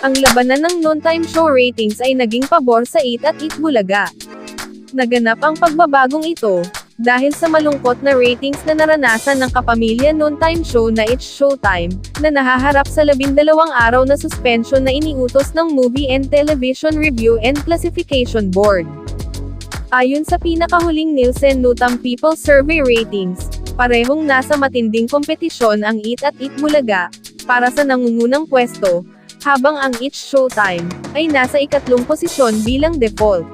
Ang labanan ng noontime show ratings ay naging pabor sa Eat at Eat Bulaga. Naganap ang pagbabagong ito, dahil sa malungkot na ratings na naranasan ng kapamilya noontime show na It's Showtime, na nahaharap sa 12 araw na suspension na iniutos ng Movie and Television Review and Classification Board. Ayon sa pinakahuling Nielsen Noontime People Survey ratings, parehong nasa matinding kompetisyon ang Eat at Eat Bulaga, para sa nangungunang pwesto, habang ang It's Showtime, ay nasa ikatlong posisyon bilang default.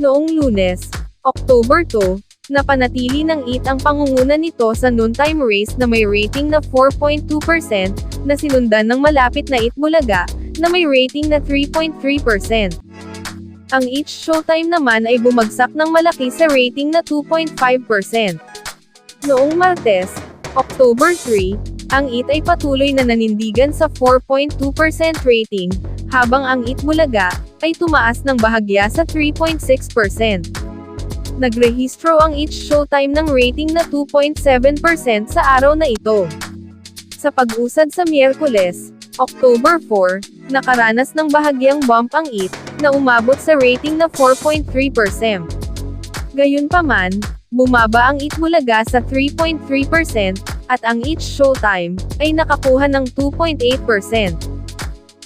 Noong Lunes, October 2, napanatili ng Eat ang pangunguna nito sa noontime race na may rating na 4.2%, na sinundan ng malapit na Eat Bulaga, na may rating na 3.3%. Ang It's Showtime naman ay bumagsak ng malaki sa rating na 2.5%. Noong Martes, October 3, ang Eat ay patuloy na nanindigan sa 4.2% rating, habang ang Eat Bulaga ay tumaas ng bahagya sa 3.6%. Nagrehistro ang It's Showtime ng rating na 2.7% sa araw na ito. Sa pag-usad sa Miyerkules, October 4, nakaranas ng bahagyang bump ang Eat, na umabot sa rating na 4.3%. Gayunpaman, bumaba ang Eat Bulaga sa 3.3%, at ang It's Showtime ay nakakuha ng 2.8%.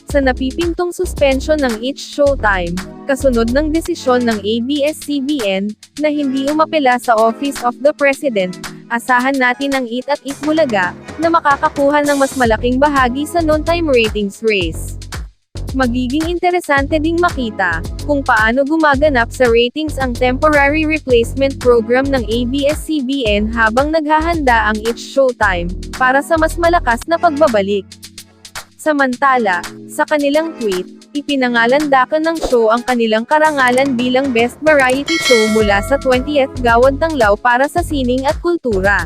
Sa napipintong suspension ng It's Showtime, kasunod ng desisyon ng ABS-CBN, na hindi umapela sa Office of the President, asahan natin ang Eat at Eat Bulaga, na makakakuha ng mas malaking bahagi sa noontime ratings race. Magiging interesante ding makita, kung paano gumaganap sa ratings ang temporary replacement program ng ABS-CBN habang naghahanda ang It's Showtime, para sa mas malakas na pagbabalik. Samantala, sa kanilang tweet, ipinangalandakan ng show ang kanilang karangalan bilang Best Variety Show mula sa 20th Gawad Tanglaw para sa sining at kultura.